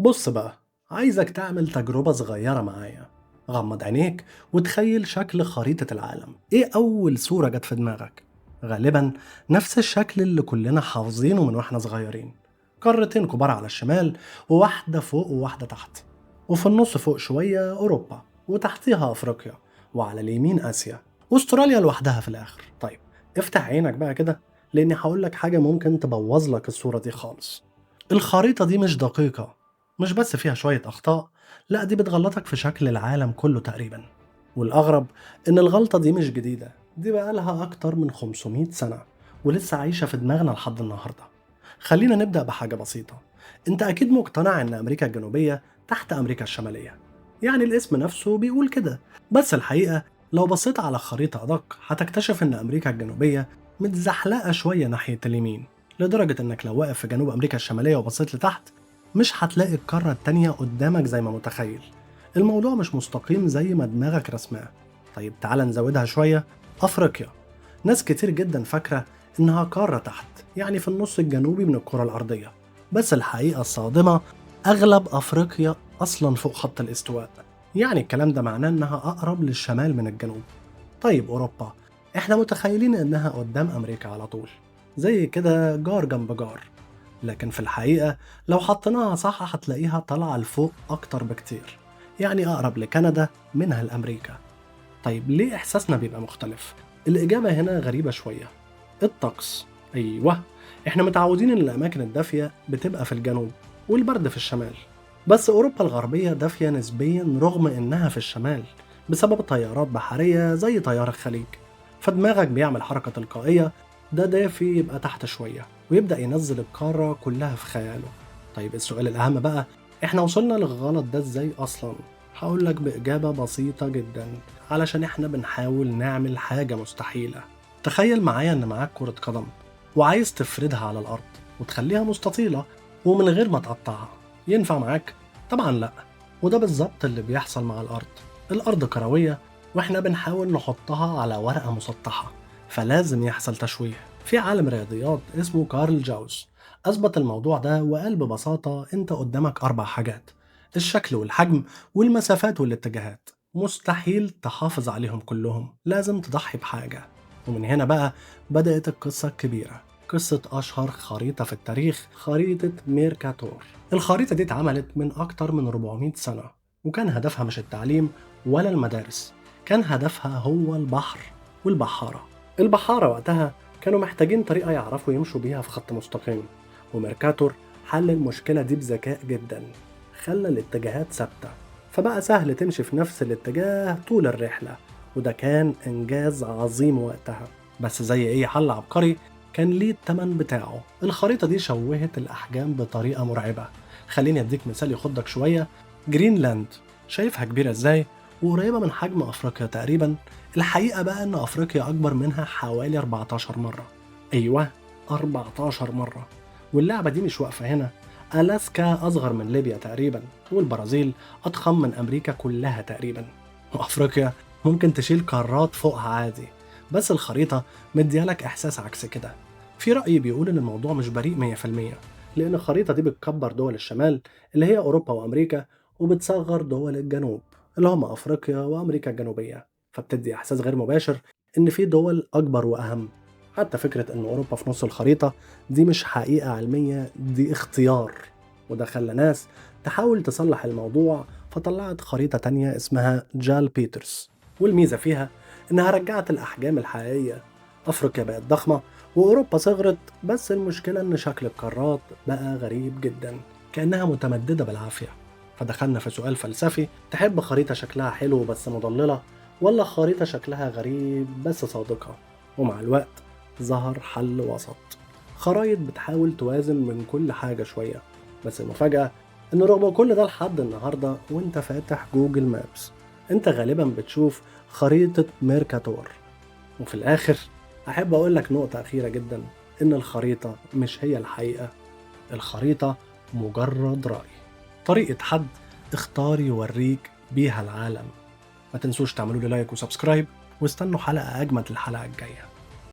بص بقى، عايزك تعمل تجربة صغيرة معايا. غمض عينيك وتخيل شكل خريطة العالم. ايه أول صورة جت في دماغك؟ غالبا نفس الشكل اللي كلنا حافظينه من واحنا صغيرين. قارتين كبار على الشمال، وواحدة فوق وواحدة تحت، وفي النص فوق شوية أوروبا، وتحتيها أفريقيا، وعلى اليمين آسيا، واستراليا لوحدها في الآخر. طيب افتح عينك بقى كده، لأني هقولك حاجة ممكن تبوظ لك الصورة دي خالص. الخريطة دي مش دقيقة، مش بس فيها شوية أخطاء، لا دي بتغلطك في شكل العالم كله تقريبا. والأغرب إن الغلطة دي مش جديدة، دي بقالها أكتر من 500 سنة ولسه عايشة في دماغنا لحد النهاردة. خلينا نبدأ بحاجة بسيطة. أنت أكيد مقتنع إن أمريكا الجنوبية تحت أمريكا الشمالية، يعني الاسم نفسه بيقول كده. بس الحقيقة لو بصيت على خريطة أدق هتكتشف إن أمريكا الجنوبية متزحلقة شوية ناحية اليمين، لدرجة إنك لو واقف في جنوب أمريكا الشمالية وبصيت لتحت مش هتلاقي القارة التانية قدامك زي ما متخيل. الموضوع مش مستقيم زي ما دماغك رسماه. طيب تعال نزودها شوية. أفريقيا، ناس كتير جدا فاكرة إنها قارة تحت، يعني في النص الجنوبي من الكرة الأرضية. بس الحقيقة الصادمة، أغلب أفريقيا أصلا فوق خط الاستواء، يعني الكلام ده معناه إنها أقرب للشمال من الجنوب. طيب أوروبا، إحنا متخيلين إنها قدام أمريكا على طول، زي كده جار جنب جار. لكن في الحقيقة لو حطيناها صح هتلاقيها طالعة لفوق أكتر بكتير، يعني أقرب لكندا منها لأمريكا. طيب ليه إحساسنا بيبقى مختلف؟ الإجابة هنا غريبة شوية. الطقس. أيوه، إحنا متعودين إن الأماكن الدافية بتبقى في الجنوب والبرد في الشمال، بس أوروبا الغربية دافية نسبيا رغم إنها في الشمال، بسبب تيارات بحرية زي تيار الخليج. فدماغك بيعمل حركة تلقائية، ده دافي يبقى تحت شوية، ويبدأ ينزل القارة كلها في خياله. طيب السؤال الأهم بقى، إحنا وصلنا للغلط ده إزاي أصلا؟ هقولك بإجابة بسيطة جدا، علشان إحنا بنحاول نعمل حاجة مستحيلة. تخيل معايا إن معاك كرة قدم وعايز تفردها على الأرض وتخليها مستطيلة ومن غير ما تقطعها، ينفع معاك؟ طبعا لأ. وده بالظبط اللي بيحصل مع الأرض. الأرض كروية، وإحنا بنحاول نحطها على ورقة مسطحة، فلازم يحصل تشويه. في عالم رياضيات اسمه كارل جاوس أثبت الموضوع ده وقال ببساطة أنت قدامك 4 حاجات: الشكل والحجم والمسافات والاتجاهات، مستحيل تحافظ عليهم كلهم، لازم تضحي بحاجة. ومن هنا بقى بدأت القصة الكبيرة، قصة أشهر خريطة في التاريخ، خريطة ميركاتور. الخريطة دي اتعملت من أكتر من 400 سنة، وكان هدفها مش التعليم ولا المدارس، كان هدفها هو البحر والبحارة. البحارة وقتها كانوا محتاجين طريقة يعرفوا يمشوا بيها في خط مستقيم، وميركاتور حل المشكلة دي بذكاء جدا، خلى الاتجاهات ثابتة، فبقى سهل تمشي في نفس الاتجاه طول الرحلة. وده كان إنجاز عظيم وقتها. بس زي أي حل عبقري كان ليه التمن بتاعه. الخريطة دي شوهت الأحجام بطريقة مرعبة. خليني أديك مثال يخضك شوية. جرينلاند، شايفها كبيرة إزاي؟ وقريبة من حجم أفريقيا تقريبا. الحقيقة بقى إن أفريقيا أكبر منها حوالي 14 مرة. أيوة، 14 مرة. واللعبة دي مش واقفة هنا. ألاسكا أصغر من ليبيا تقريبا، والبرازيل أضخم من أمريكا كلها تقريبا، وأفريقيا ممكن تشيل قارات فوقها عادي. بس الخريطة مديالك إحساس عكس كده. في رأي بيقول إن الموضوع مش بريء 100%، لأن الخريطة دي بتكبر دول الشمال اللي هي أوروبا وأمريكا، وبتصغر دول الجنوب اللي هم أفريقيا وأمريكا الجنوبية، فبتدي إحساس غير مباشر إن في دول أكبر وأهم. حتى فكرة إن أوروبا في نص الخريطة دي مش حقيقة علمية، دي اختيار. وده خلى ناس تحاول تصلح الموضوع، فطلعت خريطة تانية اسمها جال بيترز. والميزة فيها إنها رجعت الأحجام الحقيقية. أفريقيا بقت ضخمة وأوروبا صغرت، بس المشكلة إن شكل القارات بقى غريب جدا، كأنها متمددة بالعافية. فدخلنا في سؤال فلسفي، تحب خريطة شكلها حلو بس مضللة، ولا خريطة شكلها غريب بس صادقة؟ ومع الوقت ظهر حل وسط، خرايط بتحاول توازن من كل حاجة شوية. بس المفاجأة إن رغم كل ده لحد النهاردة وإنت فاتح جوجل مابس، إنت غالبا بتشوف خريطة ميركاتور. وفي الآخر أحب أقول لك نقطة أخيرة جدا، إن الخريطة مش هي الحقيقة، الخريطة مجرد رأي، طريقة حد اختار يوريك بيها العالم. ما تنسوش تعملوا لي لايك وسبسكرايب، واستنوا حلقة أجمد الحلقة الجاية.